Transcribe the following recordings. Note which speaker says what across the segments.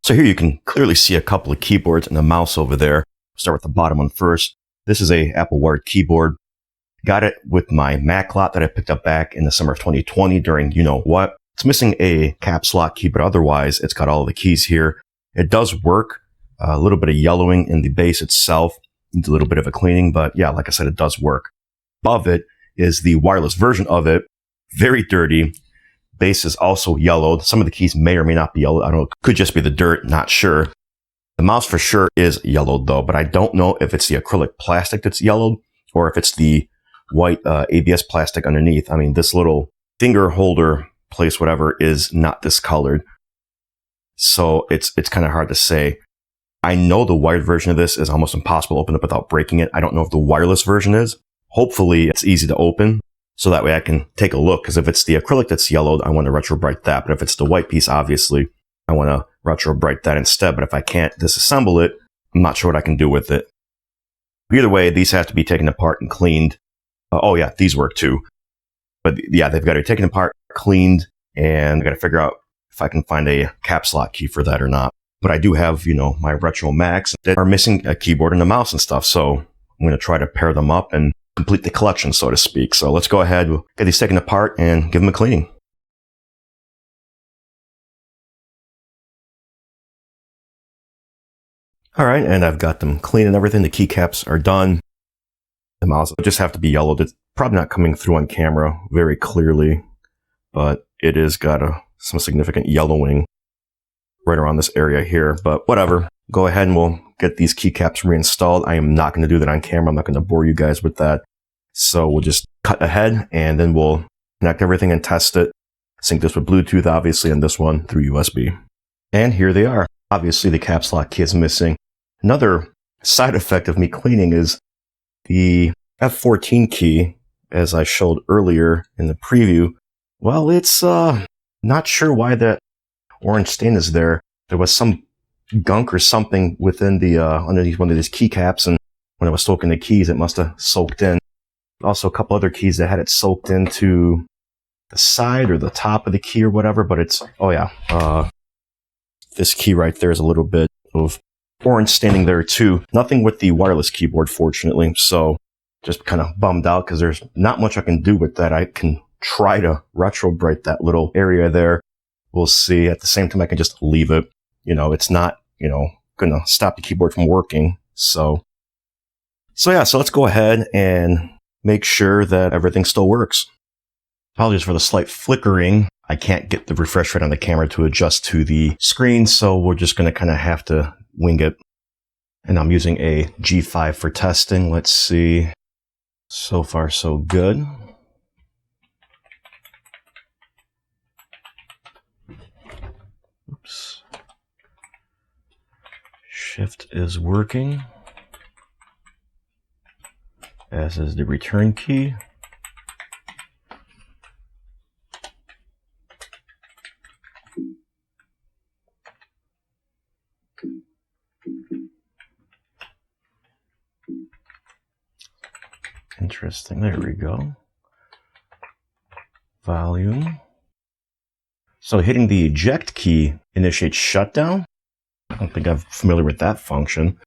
Speaker 1: So here you can clearly see a couple of keyboards and a mouse over there. Start with the bottom one first. This is a Apple wired keyboard. Got it with my Mac lot that I picked up back in the summer of 2020 during you know what. It's missing a caps lock key, but otherwise it's got all the keys here. It does work. A little bit of yellowing in the base itself. Needs a little bit of a cleaning, but yeah, like I said, it does work. Above it is the wireless version of it. Very dirty. Base is also yellowed. Some of the keys may or may not be yellowed. I don't know. Could just be the dirt. Not sure. The mouse for sure is yellowed though, but I don't know if it's the acrylic plastic that's yellowed or if it's the white ABS plastic underneath. I mean, this little finger holder place, whatever, is not discolored. So it's kind of hard to say. I know the wired version of this is almost impossible to open up without breaking it. I don't know if the wireless version is. Hopefully it's easy to open so that way I can take a look. Because if it's the acrylic that's yellowed, I want to retro bright that. But if it's the white piece, obviously, I want to retro bright that instead. But if I can't disassemble it, I'm not sure what I can do with it. Either way, these have to be taken apart and cleaned. Oh yeah, these work too. But yeah, they've got to be taken apart, cleaned, and I got to figure out if I can find a caps lock key for that or not. But I do have, you know, my retro Macs that are missing a keyboard and a mouse and stuff. So I'm going to try to pair them up and complete the collection, so to speak. So let's go ahead, we'll get these taken apart and give them a cleaning. All right, and I've got them clean and everything. The keycaps are done. The mouse will just have to be yellowed. It's probably not coming through on camera very clearly, but it is got some significant yellowing right around this area here. But whatever, go ahead and we'll get these keycaps reinstalled. I am not going to do that on camera. I'm not going to bore you guys with that. So we'll just cut ahead and then we'll connect everything and test it. Sync this with Bluetooth, obviously, and this one through USB. And here they are. Obviously, the caps lock key is missing. Another side effect of me cleaning is the F14 key, as I showed earlier in the preview. Well, it's not sure why that orange stain is there. There was some gunk or something within the underneath one of these keycaps, and when I was soaking the keys, it must have soaked in. Also, a couple other keys that had it soaked into the side or the top of the key or whatever. But it's this key right there is a little bit of orange staining there too. Nothing with the wireless keyboard, fortunately. So just kind of bummed out because there's not much I can do with that. I can try to retro bright that little area there. We'll see. At the same time, I can just leave it. You know, it's not, you know, going to stop the keyboard from working. So yeah, so let's go ahead and make sure that everything still works. Apologies for the slight flickering. I can't get the refresh rate on the camera to adjust to the screen, so we're just going to kind of have to wing it. And I'm using a G5 for testing. Let's see. So far, so good. Oops. Shift is working, as is the return key. Interesting. There we go. Volume. So hitting the eject key initiates shutdown. I don't think I'm familiar with that function.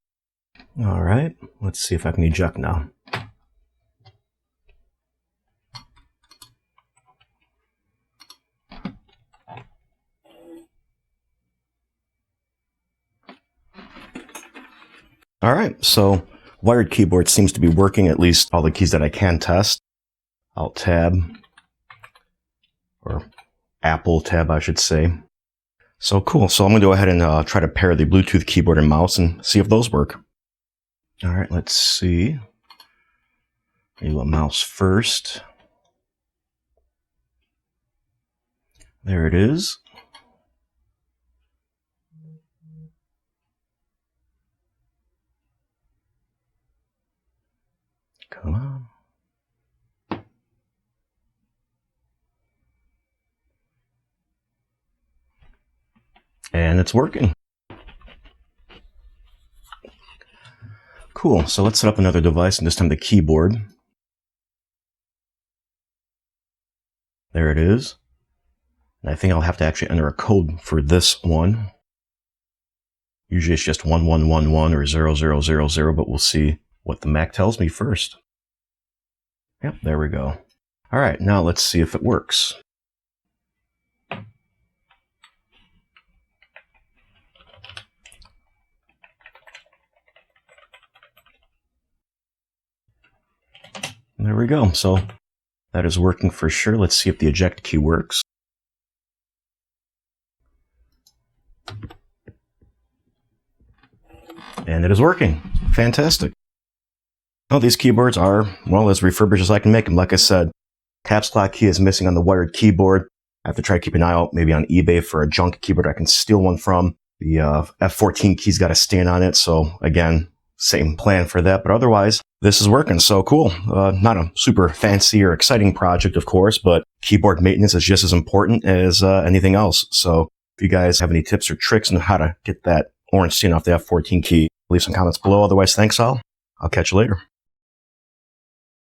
Speaker 1: All right. Let's see if I can eject now. All right. So wired keyboard seems to be working, at least all the keys that I can test. Alt tab, or Apple tab, I should say. So cool. So I'm going to go ahead and try to pair the Bluetooth keyboard and mouse and see if those work. All right, let's see. Do a mouse first. There it is. Come on. And it's working. Cool. So let's set up another device, and this time the keyboard. There it is. And I think I'll have to actually enter a code for this one. Usually it's just 1111 or 0000, but we'll see what the Mac tells me first. Yep, there we go. All right, now let's see if it works. There we go. So that is working for sure. Let's see if the eject key works. And it is working. Fantastic. Well, these keyboards are, well, as refurbished as I can make them. Like I said, caps lock key is missing on the wired keyboard. I have to try to keep an eye out maybe on eBay for a junk keyboard I can steal one from. The F14 key's got a stand on it. So again, same plan for that. But otherwise, this is working. So cool. Not a super fancy or exciting project, of course, but keyboard maintenance is just as important as anything else. So if you guys have any tips or tricks on how to get that orange stand off the F14 key, leave some comments below. Otherwise, thanks all. I'll catch you later.